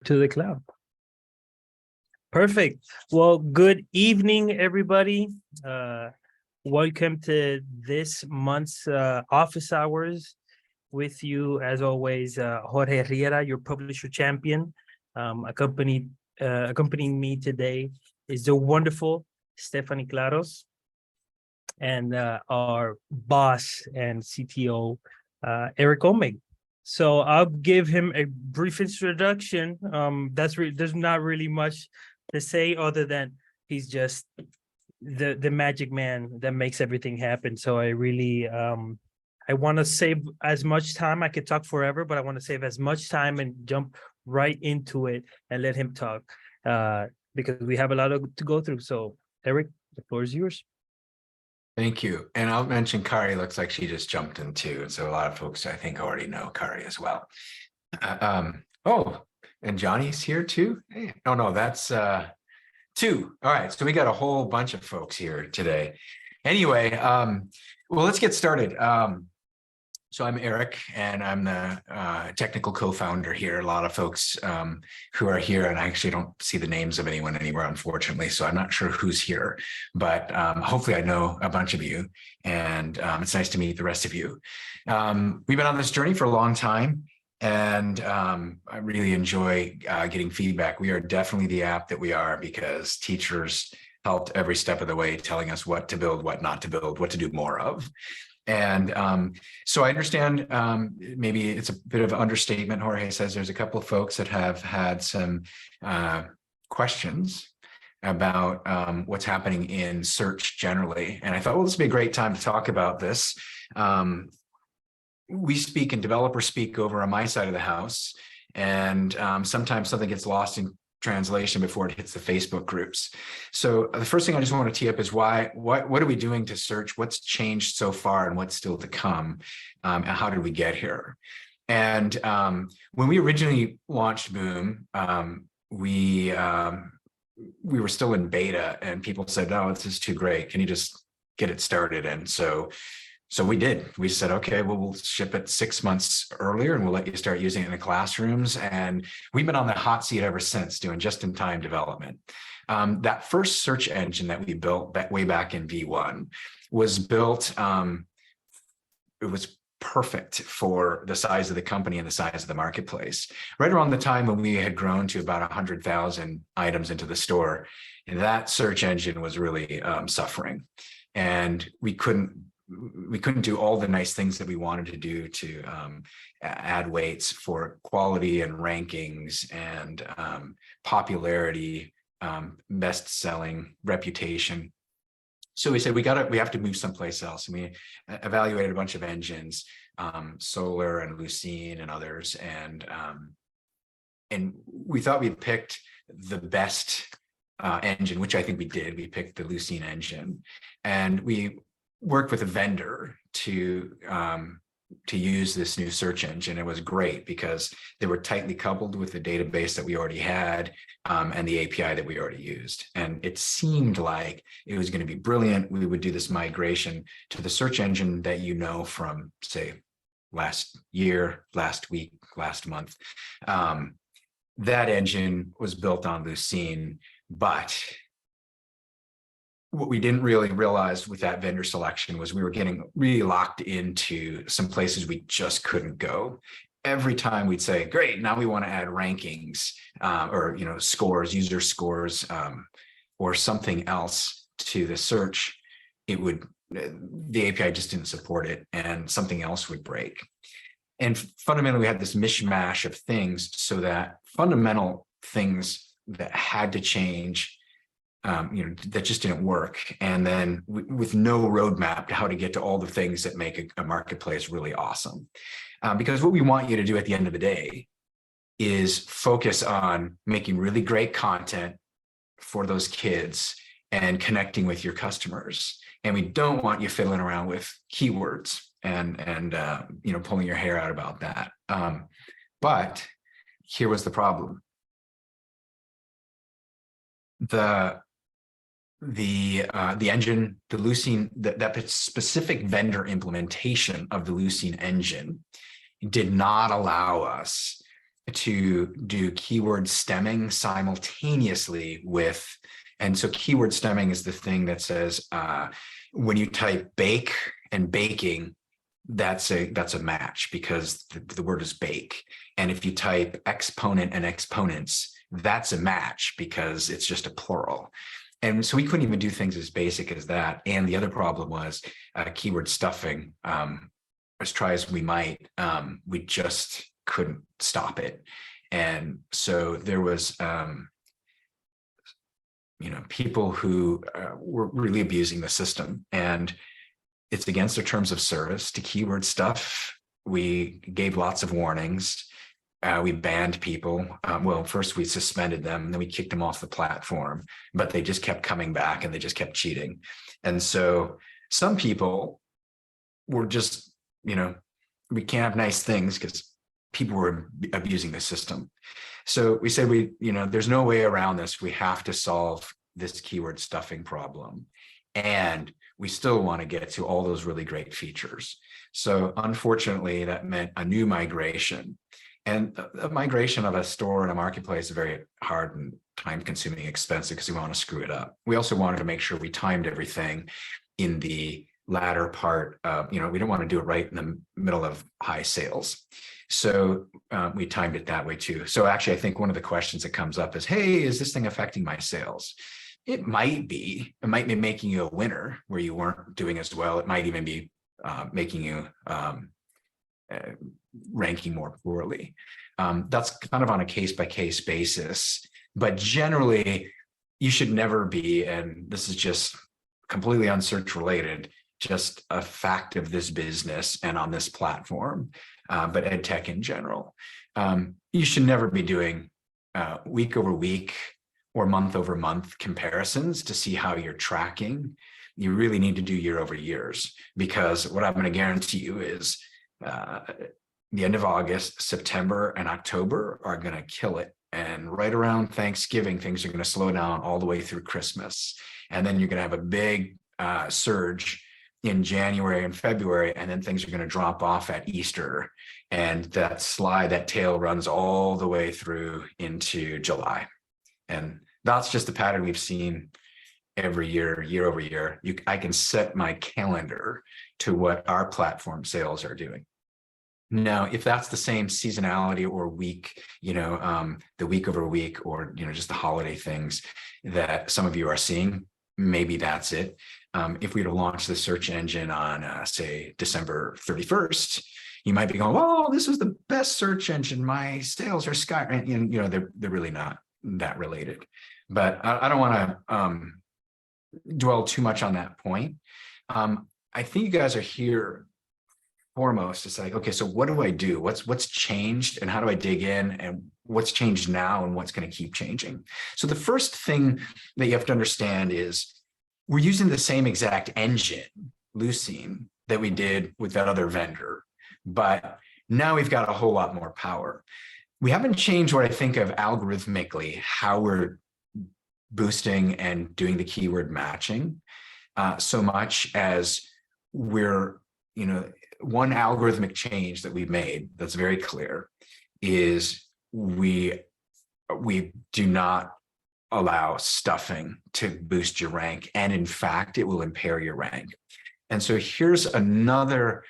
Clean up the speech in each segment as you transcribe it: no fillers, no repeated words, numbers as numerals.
to the cloud. Perfect. Well, good evening, everybody. Welcome to this month's office hours. With you, as always, Jorge Riera, your publisher champion. Accompanying me today is the wonderful Stephanie Claros, and our boss and CTO, Eric Omeg. So I'll give him a brief introduction. There's not really much to say other than he's just the magic man that makes everything happen. So I really I want to save as much time. I could talk forever, but I want to save as much time and jump right into it and let him talk because we have a lot to go through. So Eric, the floor is yours. Thank you. And I'll mention Kari looks like she just jumped in too. And so a lot of folks, I think, already know Kari as well. Oh, and Johnny's here too. Hey, oh, no, that's two. All right. So we got a whole bunch of folks here today. Anyway, well, let's get started. So I'm Eric, and I'm the technical co-founder here. A lot of folks who are here, and I actually don't see the names of anyone anywhere, unfortunately, so I'm not sure who's here, but hopefully I know a bunch of you, and it's nice to meet the rest of you. We've been on this journey for a long time, and I really enjoy getting feedback. We are definitely the app that we are because teachers helped every step of the way telling us what to build, what not to build, what to do more of. And so I understand maybe it's a bit of an understatement. Jorge says there's a couple of folks that have had some questions about what's happening in search generally. And I thought, well, this would be a great time to talk about this. We speak and developers speak over on my side of the house. And sometimes something gets lost in translation before it hits the Facebook groups. So the first thing I just want to tee up is what are we doing to search? What's changed so far and what's still to come? And how did we get here? And when we originally launched Boom, we were still in beta, and people said, "No, this is too great. Can you just get it started?" And so we did. We said, okay, well, we'll ship it 6 months earlier and we'll let you start using it in the classrooms. And we've been on the hot seat ever since, doing just-in-time development. That first search engine that we built way back in V1 was built, it was perfect for the size of the company and the size of the marketplace. Right around the time when we had grown to about 100,000 items into the store, that search engine was really suffering. And we couldn't do all the nice things that we wanted to do to add weights for quality and rankings and popularity, best selling, reputation. So we said we have to move someplace else, and we evaluated a bunch of engines, Solar and Lucene and others, and we thought we picked the best engine, which I think we did. We picked the Lucene engine, and we worked with a vendor to use this new search engine. It was great because they were tightly coupled with the database that we already had and the API that we already used. And it seemed like it was going to be brilliant. We would do this migration to the search engine that you know from, say, last year, last week, last month. That engine was built on Lucene, but what we didn't really realize with that vendor selection was we were getting really locked into some places we just couldn't go. Every time we'd say, great, now we want to add rankings or scores, user scores, or something else to the search, the API just didn't support it, and something else would break. And fundamentally, we had this mishmash of things, so that fundamental things that had to change, that just didn't work. And then with no roadmap to how to get to all the things that make a marketplace really awesome. Because what we want you to do at the end of the day is focus on making really great content for those kids and connecting with your customers. And we don't want you fiddling around with keywords and pulling your hair out about that. But here was the problem. The engine, the Lucene, that specific vendor implementation of the Lucene engine did not allow us to do keyword stemming simultaneously with, and so keyword stemming is the thing that says, when you type bake and baking, that's a match because the word is bake. And if you type exponent and exponents, that's a match because it's just a plural. And so we couldn't even do things as basic as that. And the other problem was keyword stuffing. As try as we might, we just couldn't stop it. And so there was, people who were really abusing the system, and it's against our terms of service to keyword stuff. We gave lots of warnings. We banned people. Well, first we suspended them, and then we kicked them off the platform, but they just kept coming back and they just kept cheating. And so some people were just, we can't have nice things because people were abusing the system. So we said, there's no way around this. We have to solve this keyword stuffing problem. And we still want to get to all those really great features. So unfortunately, that meant a new migration. And a migration of a store and a marketplace is very hard and time-consuming, expensive because we want to screw it up. We also wanted to make sure we timed everything in the latter part of, we don't want to do it right in the middle of high sales. So we timed it that way too. So actually, I think one of the questions that comes up is, hey, is this thing affecting my sales? It might be making you a winner where you weren't doing as well. It might even be making you ranking more poorly. That's kind of on a case-by-case basis, but generally you should never be, and this is just completely unsearch related, just a fact of this business and on this platform, but ed tech in general. You should never be doing week over week or month over month comparisons to see how you're tracking. You really need to do year over years, because what I'm going to guarantee you is the end of August, September, and October are going to kill it. And right around Thanksgiving, things are going to slow down all the way through Christmas. And then you're going to have a big surge in January and February, and then things are going to drop off at Easter. And that tail runs all the way through into July. And that's just the pattern we've seen every year, year over year. I can set my calendar to what our platform sales are doing. Now, if that's the same seasonality or week, the week over week, or, just the holiday things that some of you are seeing, maybe that's it. If we were to launch the search engine on, say, December 31st, you might be going, well, this is the best search engine. My sales are sky, and, they're really not that related. But I don't want to dwell too much on that point. I think you guys are here foremost to say, okay, so what do I do? What's changed, and how do I dig in, and what's changed now, and what's going to keep changing? So the first thing that you have to understand is we're using the same exact engine, Lucene, that we did with that other vendor, but now we've got a whole lot more power. We haven't changed what I think of algorithmically, how we're boosting and doing the keyword matching so much as we're, one algorithmic change that we've made that's very clear is we do not allow stuffing to boost your rank. And in fact, it will impair your rank. And so here's another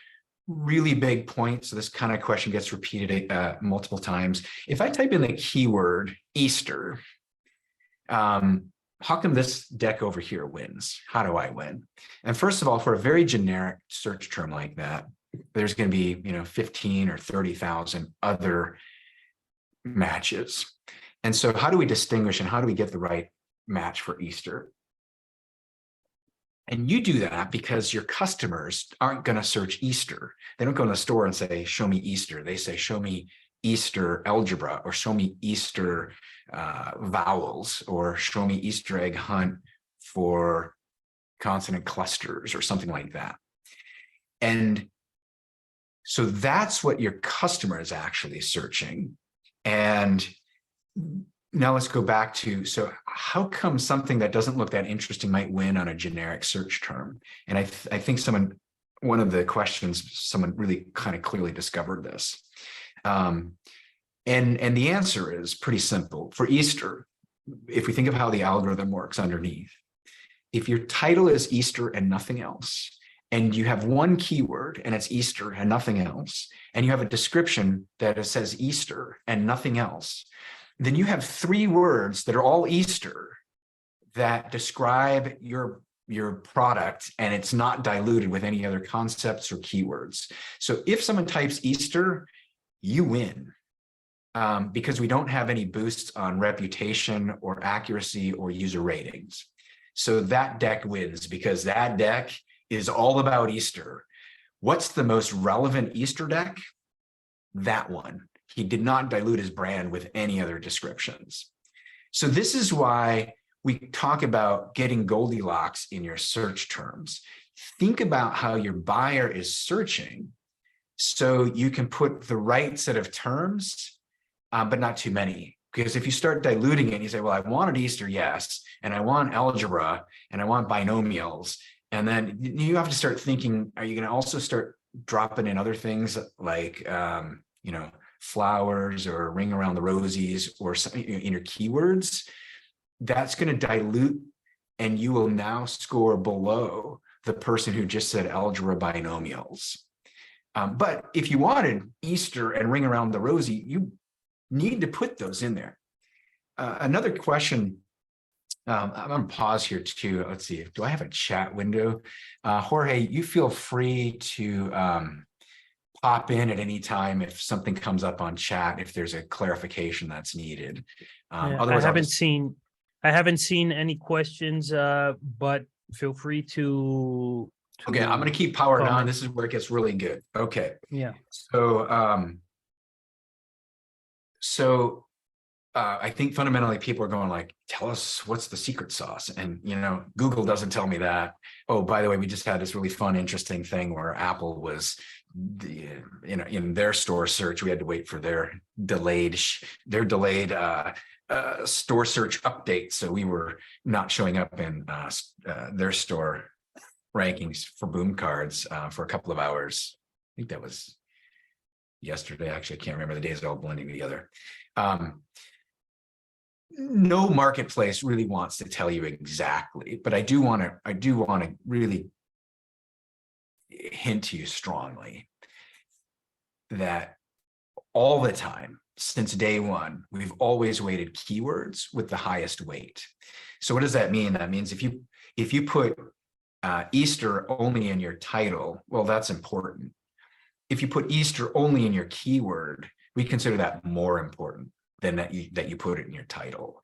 really big point. So this kind of question gets repeated multiple times. If I type in the keyword Easter, how come this deck over here wins? How do I win? And first of all, for a very generic search term like that, there's going to be, 15 or 30,000 other matches. And so how do we distinguish, and how do we get the right match for Easter? And you do that because your customers aren't going to search Easter. They don't go in the store and say, show me Easter. They say, show me Easter algebra, or show me Easter vowels, or show me Easter egg hunt for consonant clusters, or something like that. And so that's what your customer is actually searching. And now let's go back to, so how come something that doesn't look that interesting might win on a generic search term? And I think one of the questions, someone really kind of clearly discovered this. And the answer is pretty simple. For Easter, if we think of how the algorithm works underneath, if your title is Easter and nothing else, and you have one keyword and it's Easter and nothing else, and you have a description that it says Easter and nothing else, then you have 3 words that are all Easter that describe your product, and it's not diluted with any other concepts or keywords. So if someone types Easter, you win. Because we don't have any boosts on reputation or accuracy or user ratings. So that deck wins because that deck is all about Easter. What's the most relevant Easter deck? That one. He did not dilute his brand with any other descriptions. So this is why we talk about getting Goldilocks in your search terms. Think about how your buyer is searching so you can put the right set of terms, but not too many. Because if you start diluting it, and you say, well, I wanted Easter, yes, and I want algebra, and I want binomials, and then you have to start thinking, are you going to also start dropping in other things like, flowers or ring around the rosies or something in your keywords? That's going to dilute, and you will now score below the person who just said algebra binomials. But if you wanted Easter and ring around the rosy, you need to put those in there. Another question, I'm going to pause here too. Let's see, do I have a chat window? Jorge, you feel free to pop in at any time if something comes up on chat, if there's a clarification that's needed. Otherwise, I haven't seen any questions, but feel free to okay, I'm going to keep powering comment. on. This is where it gets really good. Okay. Yeah. So I think fundamentally people are going like, tell us what's the secret sauce. And, Google doesn't tell me that. Oh, by the way, we just had this really fun, interesting thing where Apple was, in their store search, we had to wait for their delayed store search update. So we were not showing up in their store rankings for boom cards for a couple of hours. I think that was yesterday. Actually, I can't remember. The days are all blending together. No marketplace really wants to tell you exactly, but I do want to really hint to you strongly that all the time since day one, we've always weighted keywords with the highest weight. So what does that mean? That means if you put Easter only in your title, well, that's important. If you put Easter only in your keyword, we consider that more important than that you put it in your title,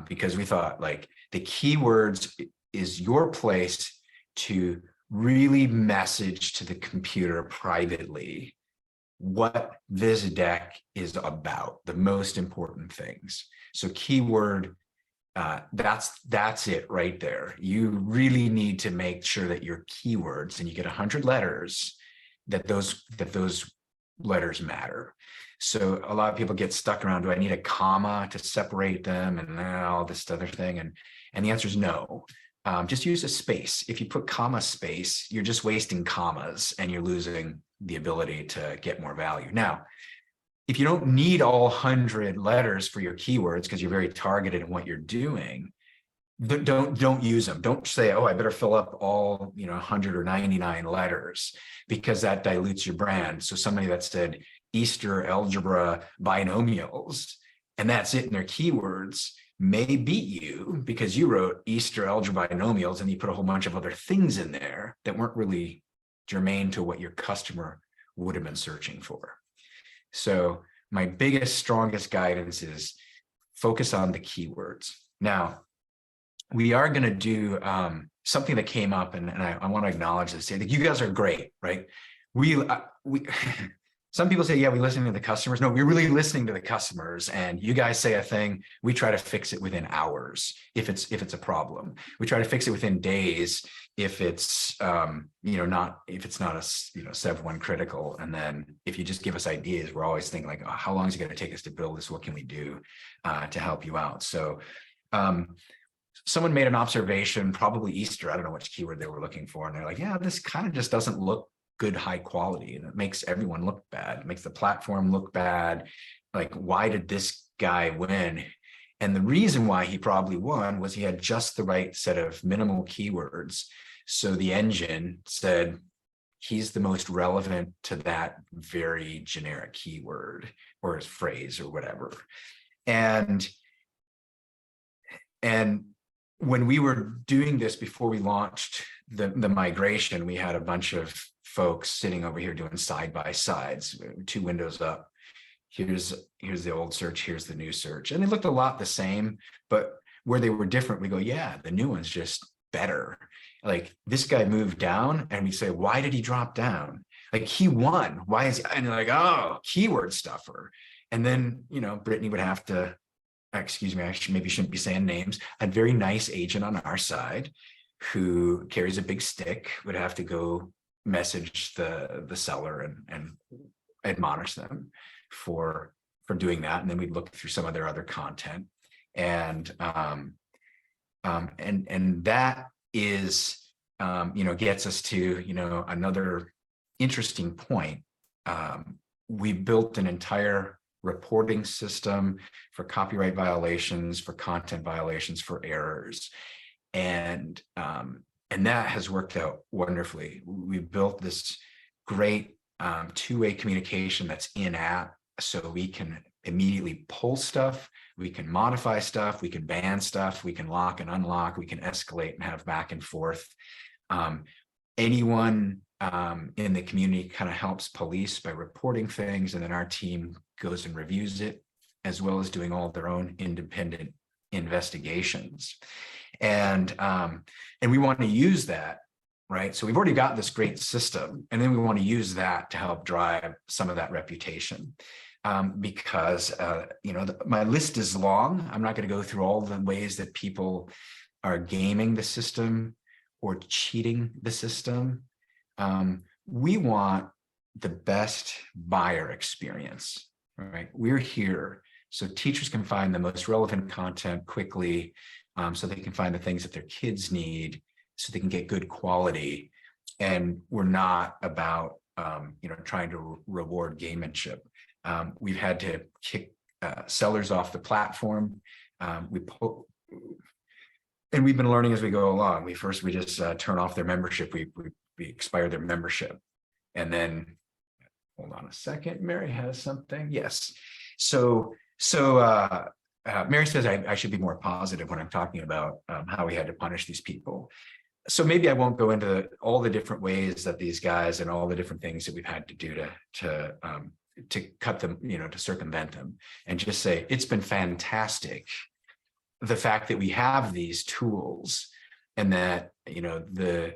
because we thought like the keywords is your place to really message to the computer privately what this deck is about, the most important things. So keyword, that's it right there. You really need to make sure that your keywords, and you get 100 letters, that those letters matter. So a lot of people get stuck around, do I need a comma to separate them and all this other thing? And the answer is no. Just use a space. If you put comma space, you're just wasting commas and you're losing the ability to get more value. Now, if you don't need all 100 letters for your keywords because you're very targeted in what you're doing, don't use them. Don't say, oh, I better fill up all 100 or 99 letters, because that dilutes your brand. So somebody that said Easter algebra binomials, and that's it in their keywords, may beat you because you wrote Easter algebra binomials and you put a whole bunch of other things in there that weren't really germane to what your customer would have been searching for. So my biggest, strongest guidance is focus on the keywords. Now, we are going to do something that came up, and I want to acknowledge this. I think you guys are great, right? We some people say, yeah, we listen to the customers. No, we're really listening to the customers. And you guys say a thing, we try to fix it within hours if it's a problem. We try to fix it within days if it's not a Sev 1 critical. And then if you just give us ideas, we're always thinking like, oh, how long is it going to take us to build this? What can we do to help you out? So someone made an observation, probably Easter, I don't know which keyword they were looking for. And they're like, yeah, this kind of just doesn't look good high quality, and it makes everyone look bad. It makes the platform look bad. like, why did this guy win? And the reason why he probably won was he had just the right set of minimal keywords. So the engine said, he's the most relevant to that very generic keyword or phrase or whatever. And when we were doing this before we launched the migration, we had a bunch of folks sitting over here doing side by sides, 2 windows up. Here's the old search, here's the new search. And they looked a lot the same, but where they were different, we go, yeah, the new one's just better. Like, this guy moved down, and we say, why did he drop down? Like, he won. Why is he? And you're like, oh, keyword stuffer. And then, Brittany would have to, excuse me, maybe shouldn't be saying names, a very nice agent on our side who carries a big stick would have to go message the seller and admonish them for doing that. And then we'd look through some of their other content. And that is, gets us to, another interesting point. We built an entire reporting system for copyright violations, for content violations, for errors. And that has worked out wonderfully. We built this great two-way communication that's in-app, so we can immediately pull stuff, we can modify stuff, we can ban stuff, we can lock and unlock, we can escalate and have back and forth. Anyone in the community kind of helps police by reporting things, and then our team goes and reviews it, as well as doing all their own independent investigations. And we want to use that, right? So we've already got this great system, and then we want to use that to help drive some of that reputation. Because my list is long. I'm not going to go through all the ways that people are gaming the system or cheating the system. We want the best buyer experience, right? We're here so teachers can find the most relevant content quickly, so they can find the things that their kids need, so they can get good quality. And we're not about trying to reward gamemanship. We've had to kick sellers off the platform. And we've been learning as we go along. We just turn off their membership. We expire their membership. And then, hold on a second, Mary has something. Yes. So Mary says I should be more positive when I'm talking about how we had to punish these people. So maybe I won't go into all the different ways that these guys and all the different things that we've had to do to cut them, to circumvent them, and just say it's been fantastic. The fact that we have these tools, and that the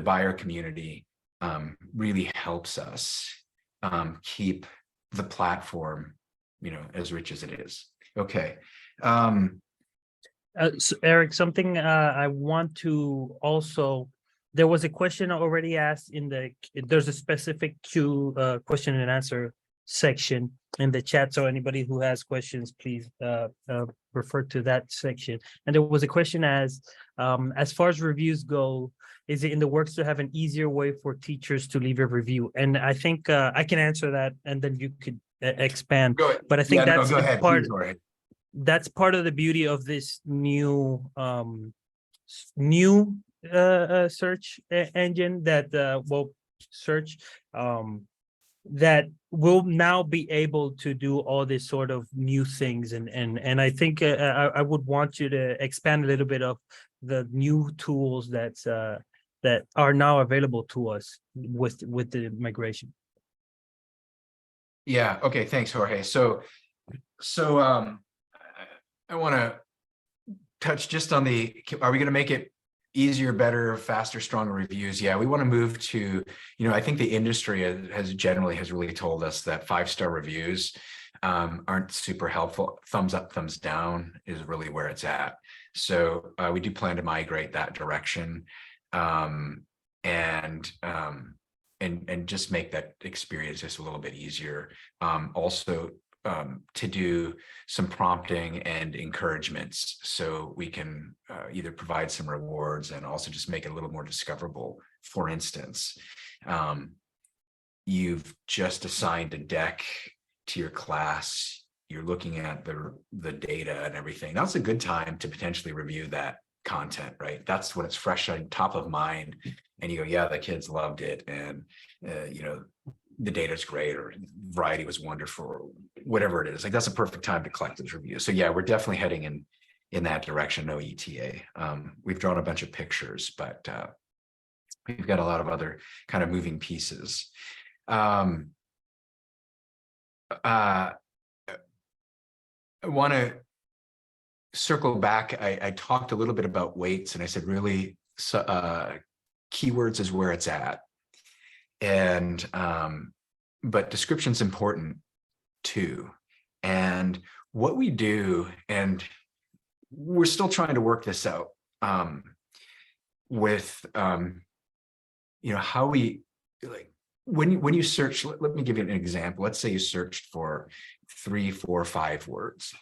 buyer community really helps us keep the platform as rich as it is. Okay. So Eric, something I want to also, there was a question already asked there's a specific question and answer section in the chat. So anybody who has questions, please refer to that section. And there was a question as far as reviews go, is it in the works to have an easier way for teachers to leave a review? And I think I can answer that, and then you could expand. Go ahead. But I think that's go ahead. part. Please, go ahead. That's part of the beauty of this new search engine that search that will now be able to do all this sort of new things. And I think I would want you to expand a little bit of the new tools that are now available to us with the migration. Yeah. Okay. Thanks, Jorge. So I want to touch just on are we going to make it easier, better, faster, stronger reviews? Yeah, we want to move to, I think the industry has really told us that 5-star reviews aren't super helpful. Thumbs up, thumbs down is really where it's at. So we do plan to migrate that direction, and just make that experience just a little bit easier. Also, to do some prompting and encouragements, so we can either provide some rewards and also just make it a little more discoverable. For instance, you've just assigned a deck to your class. you're looking at the data and everything, that's a good time to potentially review that content, right? That's when it's fresh on top of mind, and you go, yeah, the kids loved it, and you know, the data's great, or variety was wonderful, or whatever it is. Like, that's a perfect time to collect those reviews. So yeah, we're definitely heading in that direction. No ETA. We've drawn a bunch of pictures, but we've got a lot of other kind of moving pieces. I want to circle back. I talked a little bit about weights, and I said really keywords is where it's at, and but description's important too. And what we do, and we're still trying to work this out with you know, how we, like, when you search, let me give you an example. Let's say you searched for 3, 4, 5 words.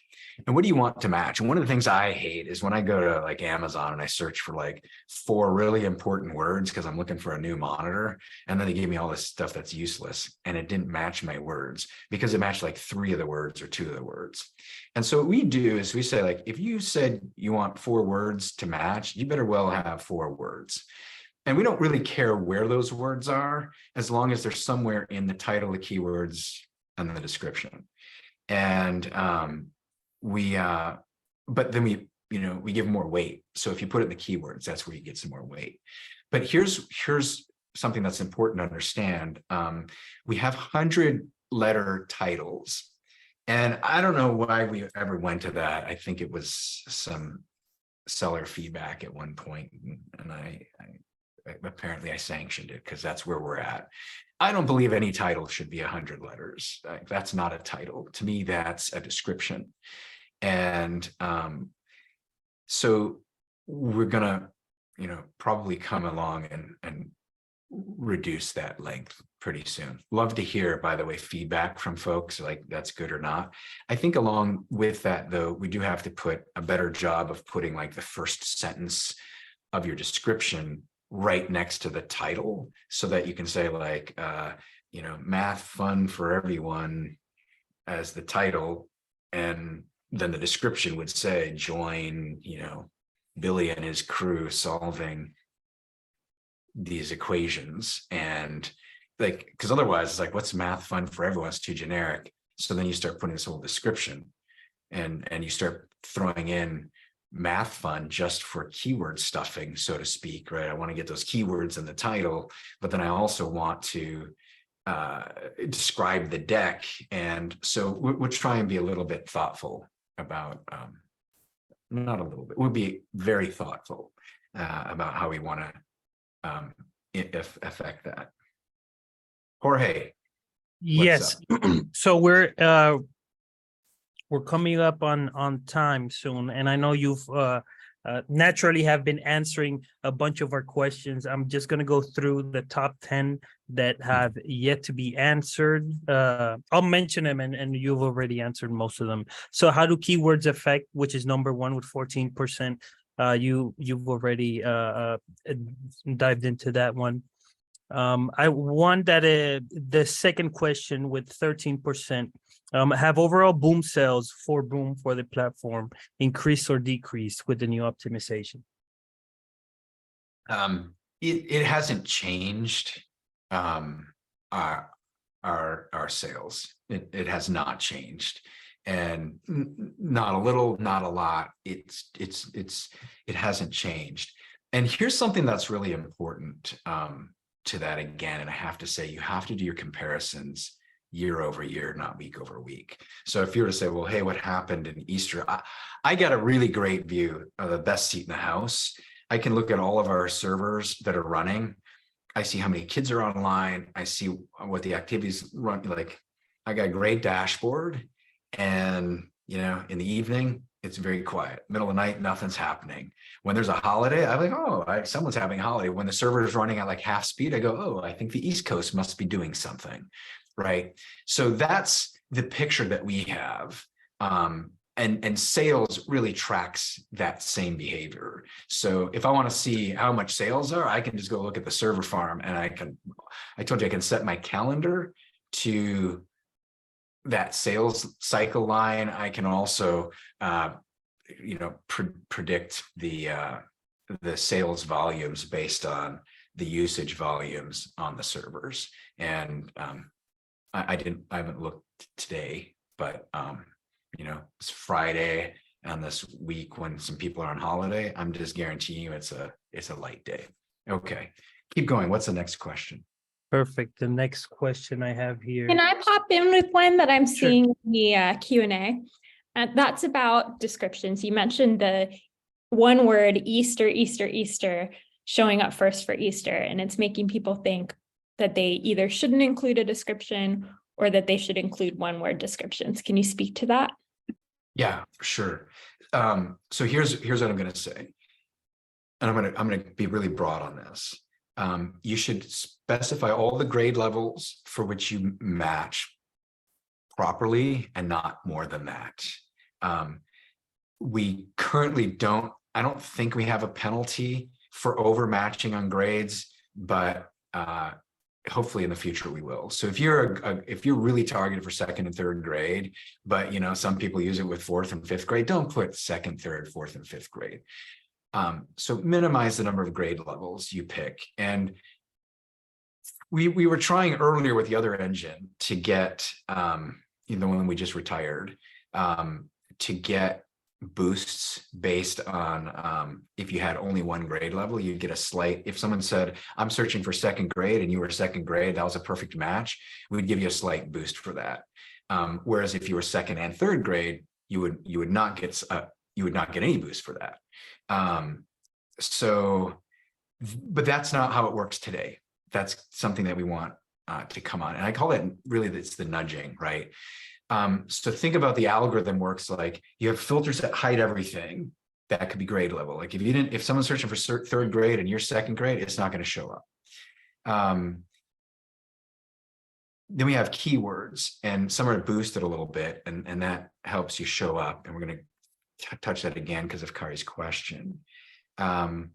And what do you want to match? And one of the things I hate is when I go to like Amazon and I search for like 4 really important words because I'm looking for a new monitor, and then they give me all this stuff that's useless, and it didn't match my words because it matched like 3 of the words or 2 of the words. And so what we do is we say, like, if you said you want 4 words to match, you better well have 4 words. And we don't really care where those words are, as long as they're somewhere in the title, the keywords, and the description. And but then we, you know, we give more weight. So if you put it in the keywords, that's where you get some more weight. But here's something that's important to understand. We have 100-letter titles, and I don't know why we ever went to that. I think it was some seller feedback at one point, and I apparently I sanctioned it because that's where we're at. I don't believe any title should be 100 letters. That's not a title. To me, that's a description. And so we're gonna, you know, probably come along and reduce that length pretty soon. Love to hear, by the way, feedback from folks, like that's good or not. I think along with that, though, we do have to put a better job of putting like the first sentence of your description right next to the title, so that you can say like, you know, math fun for everyone as the title, and then the description would say, join, you know, Billy and his crew solving these equations. And like, because otherwise it's like, what's math fun for everyone? It's too generic. So then you start putting this whole description, and you start throwing in math fun just for keyword stuffing, so to speak, right? I want to get those keywords in the title, but then I also want to describe the deck. And so we'll try and be a little bit thoughtful about, not a little bit, we'll be very thoughtful about how we want to affect that. Jorge. Yes. So we're coming up on time soon, and I know you've naturally have been answering a bunch of our questions. I'm just going to go through the top 10 that have yet to be answered. I'll mention them, and you've already answered most of them. So how do keywords affect, which is number 1 with 14%? You've already dived into that one. I want that the second question with 13%. Have overall boom sales for Boom for the platform increased or decreased with the new optimization? It hasn't changed our sales. It has not changed, and not a little, not a lot. It hasn't changed. And here's something that's really important to that again. And I have to say, you have to do your comparisons year over year, not week over week. So if you were to say, well, hey, what happened in Easter? I got a really great view of the best seat in the house. I can look at all of our servers that are running. I see how many kids are online. I see what the activities run. Like, I got a great dashboard, and, you know, in the evening, it's very quiet. Middle of the night, nothing's happening. When there's a holiday, I'm like, oh, someone's having a holiday. When the server is running at like half speed, I go, oh, I think the East Coast must be doing something. Right. So that's the picture that we have. And sales really tracks that same behavior. So if I want to see how much sales are, I can just go look at the server farm, and I told you I can set my calendar to that sales cycle line, I can also, predict the sales volumes based on the usage volumes on the servers. And I haven't looked today, but it's Friday on this week when some people are on holiday. I'm just guaranteeing you it's a light day. Okay, keep going. What's the next question? Perfect. The next question I have here. Can I pop in with one that I'm Sure. seeing in the Q&A? That's about descriptions. You mentioned the one word Easter, Easter, Easter showing up first for Easter, and it's making people think that they either shouldn't include a description or that they should include one word descriptions. Can you speak to that? Yeah, for sure. So here's what I'm going to say, and I'm going to be really broad on this. You should specify all the grade levels for which you match properly and not more than that. We currently I don't think we have a penalty for overmatching on grades, but hopefully in the future we will. So if you're really targeted for second and third grade, but some people use it with fourth and fifth grade, don't put second, third, fourth, and fifth grade. So minimize the number of grade levels you pick. And we were trying earlier with the other engine to get, the one we just retired, to get boosts based on if you had only one grade level, you'd get a slight. If someone said, I'm searching for second grade and you were second grade, that was a perfect match, we'd give you a slight boost for that. Whereas if you were second and third grade, you would not get any boost for that. But that's not how it works today. That's something that we want to come on. And I call that really, it's the nudging, right? So think about the algorithm works like you have filters that hide everything that could be grade level. Like if someone's searching for third grade and you're second grade, it's not going to show up. Then we have keywords, and some are boosted a little bit, and that helps you show up. And we're going to touch that again because of Kari's question. But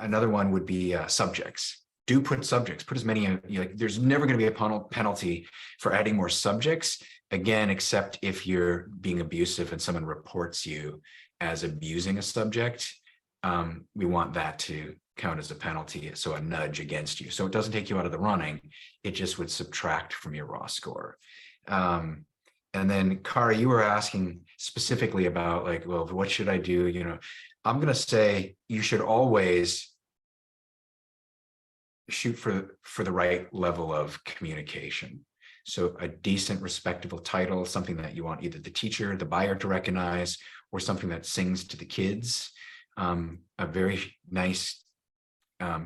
another one would be subjects. Do put subjects, put as many, there's never going to be a penalty for adding more subjects, again, except if you're being abusive and someone reports you as abusing a subject. We want that to count as a penalty, so a nudge against you. So it doesn't take you out of the running, it just would subtract from your raw score. And then Kari, you were asking specifically about well, what should I do? I'm going to say you should always shoot for the right level of communication. So a decent, respectable title, something that you want either the teacher, the buyer to recognize, or something that sings to the kids. A very nice,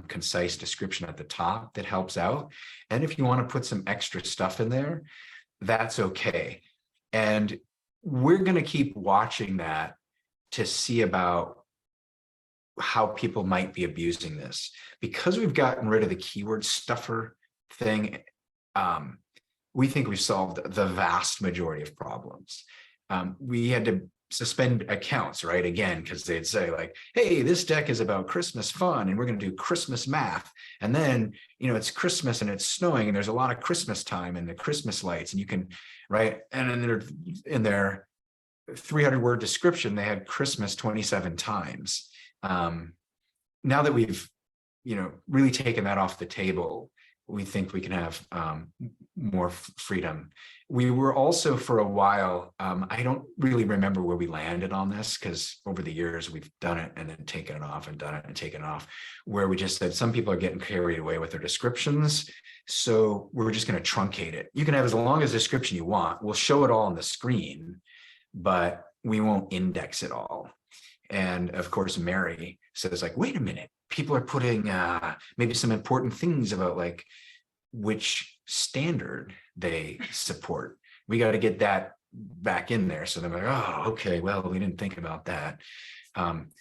concise description at the top that helps out. And if you want to put some extra stuff in there, that's okay. And we're going to keep watching that to see about how people might be abusing this. Because we've gotten rid of the keyword stuffer thing, we think we've solved the vast majority of problems. We had to suspend accounts, right? Again, because they'd say hey, this deck is about Christmas fun and we're going to do Christmas math. And then, it's Christmas and it's snowing and there's a lot of Christmas time and the Christmas lights, and you can, right? And then in their 300-word description, they had Christmas 27 times. Now that we've, really taken that off the table, we think we can have more freedom. We were also for a while, I don't really remember where we landed on this, because over the years we've done it and then taken it off and done it and taken it off, where we just said some people are getting carried away with their descriptions. So we're just going to truncate it. You can have as long as description you want. We'll show it all on the screen, but we won't index it all. And of course, Mary says wait a minute, people are putting maybe some important things about which standard they support. We got to get that back in there. So they're oh, okay, well, we didn't think about that.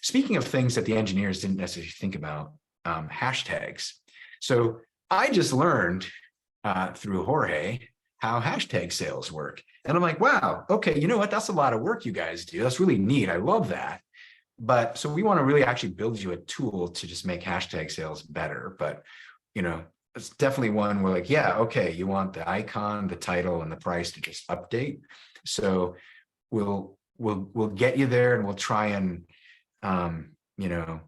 Speaking of things that the engineers didn't necessarily think about, hashtags. So I just learned through Jorge how hashtag sales work. And I'm wow, okay, you know what? That's a lot of work you guys do. That's really neat. I love that. But so we want to really actually build you a tool to just make hashtag sales better. But, it's definitely one where like, yeah, okay, you want the icon, the title, and the price to just update. So we'll get you there, and we'll try and you know,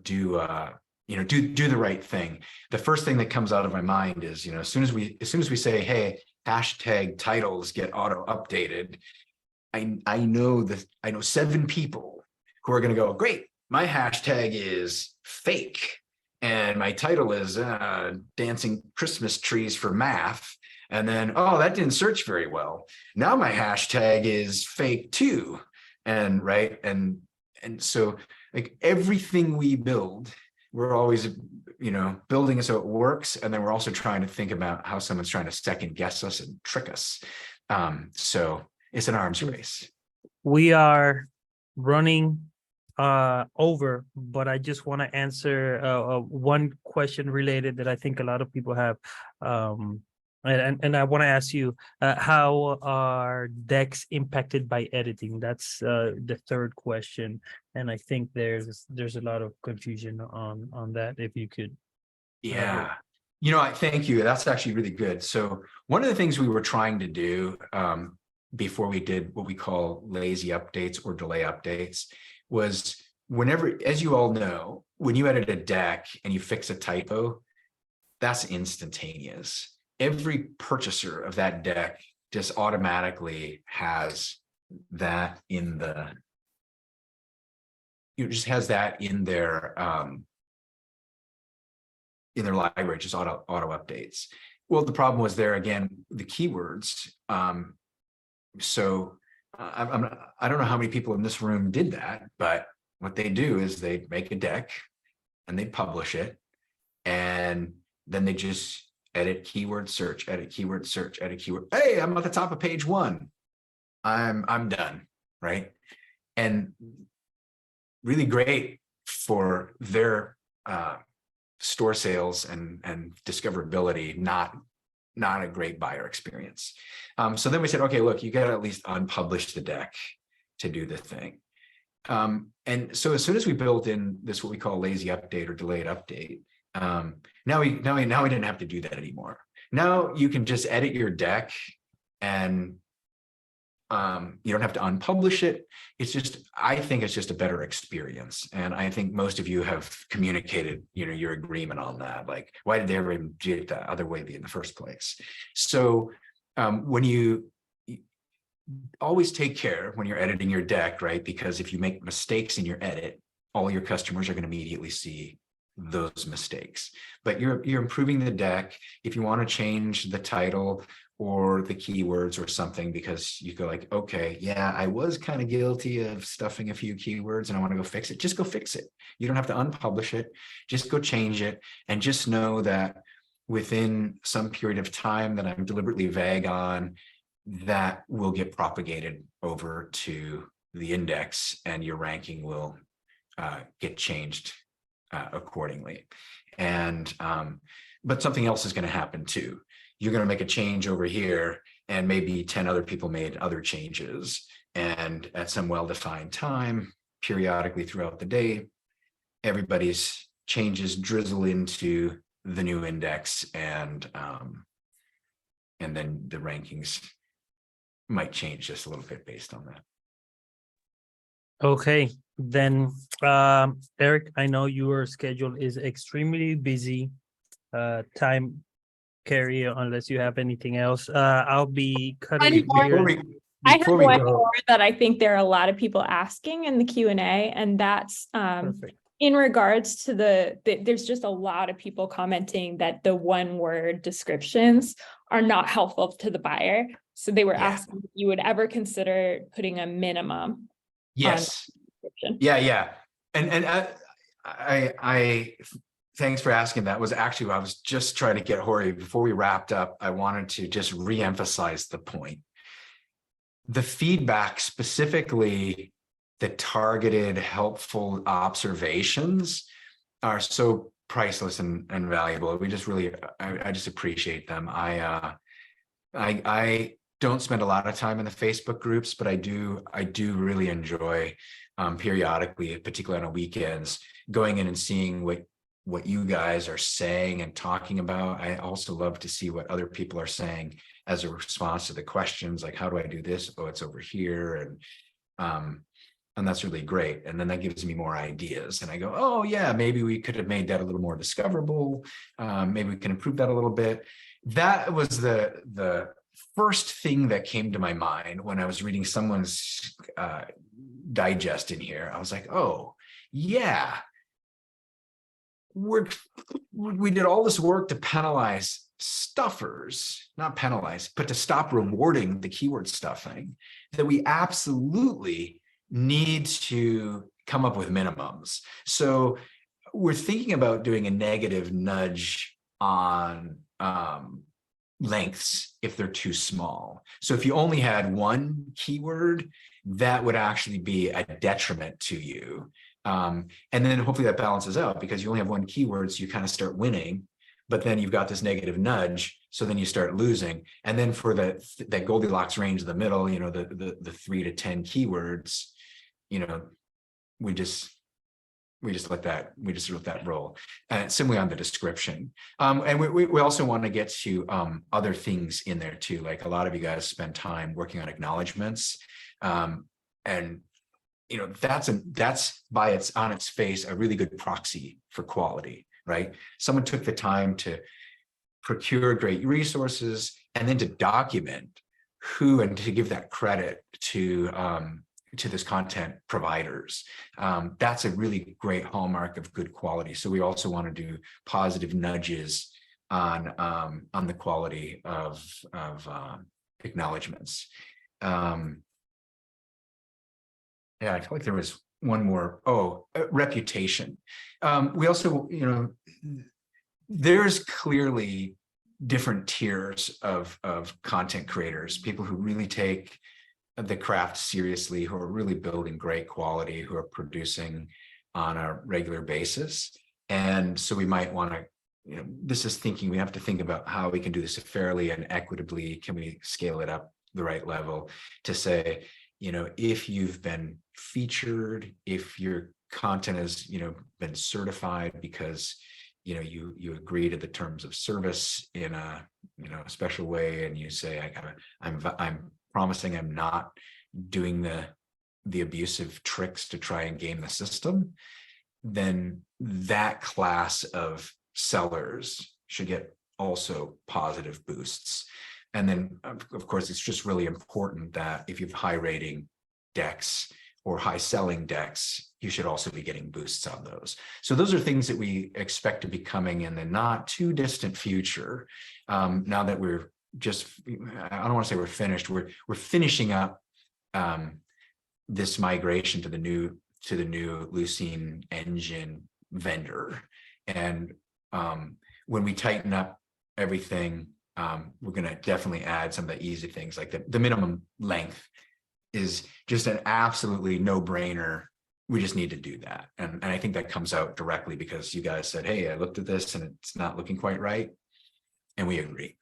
do the right thing. The first thing that comes out of my mind is, as soon as we say, hey, hashtag titles get auto updated, I know 7 people who are going to go, great, my hashtag is fake and my title is dancing Christmas trees for math. And then, oh, that didn't search very well. Now my hashtag is fake too. And right. And so like everything we build, we're always, building it so it works. And then we're also trying to think about how someone's trying to second guess us and trick us. So it's an arms race. We are running over, but I just want to answer one question related that I think a lot of people have. And I want to ask you, how are decks impacted by editing? That's the third question. And I think there's a lot of confusion on that, if you could. Yeah. I thank you. That's actually really good. So one of the things we were trying to do before we did what we call lazy updates or delay updates was whenever, as you all know, when you edit a deck and you fix a typo, that's instantaneous. Every purchaser of that deck just automatically has that in their library, just auto updates. Well, the problem was there again, the keywords. So I don't know how many people in this room did that, but what they do is they make a deck and they publish it, and then they just edit keyword search, edit keyword search, edit keyword. Hey, I'm at the top of page 1. I'm done, right? And really great for their store sales and discoverability, not a great buyer experience. So then we said, okay, look, you got to at least unpublish the deck to do the thing. And so as soon as we built in this, what we call lazy update or delayed update, now we didn't have to do that anymore. Now you can just edit your deck and you don't have to unpublish it. I think it's just a better experience. And I think most of you have communicated, your agreement on that. Like, why did they ever do it that other way in the first place? So when you always take care when you're editing your deck, right? Because if you make mistakes in your edit, all your customers are going to immediately see those mistakes. But you're improving the deck. If you want to change the title or the keywords or something, because you go like, okay, yeah, I was kind of guilty of stuffing a few keywords and I want to go fix it. Just go fix it. You don't have to unpublish it. Just go change it. And just know that within some period of time that I'm deliberately vague on, that will get propagated over to the index and your ranking will get changed accordingly. And but something else is going to happen too. You're going to make a change over here and maybe 10 other people made other changes, and at some well-defined time periodically throughout the day, everybody's changes drizzle into the new index, and then the rankings might change just a little bit based on that. Okay, then Eric, I know your schedule is extremely busy. Time carry unless you have anything else. I'll be cutting here. I have one more that I think there are a lot of people asking in the Q&A, and that's Perfect. in regards to there's just a lot of people commenting that the 1-word descriptions are not helpful to the buyer. So they were asking if you would ever consider putting a minimum. Yes. Yeah. And I thanks for asking. That was actually, I was just trying to get Jorge before we wrapped up. I wanted to just re-emphasize the point. The feedback, specifically the targeted helpful observations, are so priceless and valuable. We just really, I just appreciate them. I don't spend a lot of time in the Facebook groups, but I do really enjoy periodically, particularly on weekends, going in and seeing what what you guys are saying and talking about. I also love to see what other people are saying as a response to the questions, like, how do I do this? Oh, it's over here. And that's really great. And then that gives me more ideas. And I go, oh yeah, maybe we could have made that a little more discoverable. Maybe we can improve that a little bit. That was the first thing that came to my mind when I was reading someone's digest in here. I was like, oh yeah, we did all this work to penalize stuffers, not penalize, but to stop rewarding the keyword stuffing, that we absolutely need to come up with minimums. So we're thinking about doing a negative nudge on lengths if they're too small. So if you only had one keyword, that would actually be a detriment to you. And then hopefully that balances out, because you only have one keyword, so you kind of start winning, but then you've got this negative nudge, so then you start losing. And then for that Goldilocks range in the middle, you know, the 3 to 10 keywords, you know, we just let that roll. Similarly on the description. And we also want to get to other things in there too. Like a lot of you guys spend time working on acknowledgements. And you know, that's on its face a really good proxy for quality, right? Someone took the time to procure great resources and then to document who, and to give that credit to this content providers. That's a really great hallmark of good quality. So we also want to do positive nudges on the quality of acknowledgements. Yeah, I feel like there was one more. Oh, reputation. We also, you know, there's clearly different tiers of content creators, people who really take the craft seriously, who are really building great quality, who are producing on a regular basis. And so we might want to, you know, this is thinking, we have to think about how we can do this fairly and equitably. Can we scale it up the right level to say, you know, if you've been featured, if your content has, you know, been certified because, you know, you agree to the terms of service in a, you know, a special way, and you say, I'm promising I'm not doing the abusive tricks to try and game the system, then that class of sellers should get also positive boosts. And then, of course, it's just really important that if you have high rating decks or high selling decks, you should also be getting boosts on those. So those are things that we expect to be coming in the not too distant future. Now that we're just, I don't want to say we're finished, we're finishing up this migration to the new Lucene engine vendor. And when we tighten up everything, we're going to definitely add some of the easy things, like the minimum length is just an absolutely no-brainer. We just need to do that. And I think that comes out directly because you guys said, hey, I looked at this and it's not looking quite right. And we agree.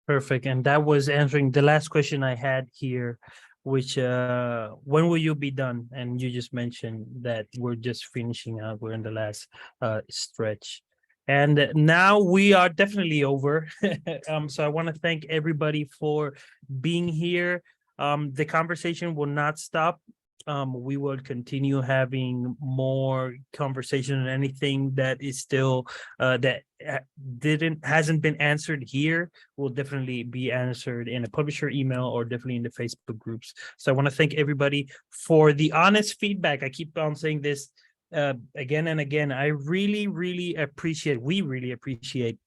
Perfect. And that was answering the last question I had here, which when will you be done? And you just mentioned that we're just finishing up. We're in the last stretch. And now we are definitely over. So I want to thank everybody for being here. The conversation will not stop. We will continue having more conversation on anything that is still that hasn't been answered here will definitely be answered in a publisher email or definitely in the Facebook groups. So I want to thank everybody for the honest feedback. I keep on saying this again and again. I really, really appreciate, we really appreciate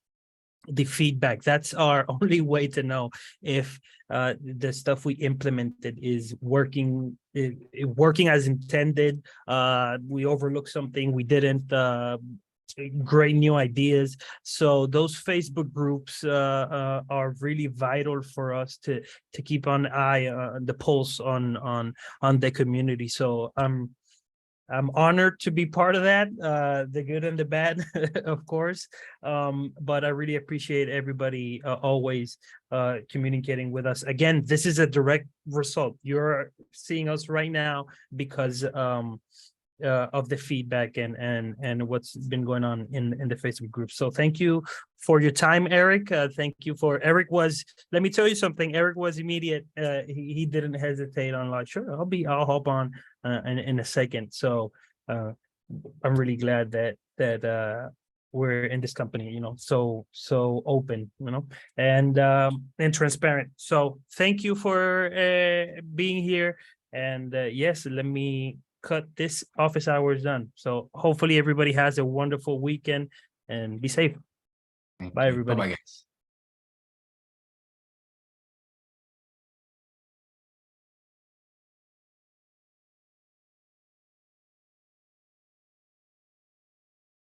the feedback. That's our only way to know if the stuff we implemented is working as intended. We overlooked something, we didn't. Great new ideas. So those Facebook groups are really vital for us to keep an eye on the pulse on the community. So I'm honored to be part of that, the good and the bad, of course. But I really appreciate everybody always communicating with us. Again, this is a direct result. You're seeing us right now because of the feedback and what's been going on in the Facebook group. So thank you for your time, Eric. Thank you for Eric was, let me tell you something. Eric was immediate. He didn't hesitate on like, sure, I'll hop on in a second. So I'm really glad that we're in this company, you know, so open, you know, and transparent. So thank you for being here. And yes, let me cut this office hours done. So hopefully everybody has a wonderful weekend and be safe. Thank Bye, you. everybody. Bye-bye, guys.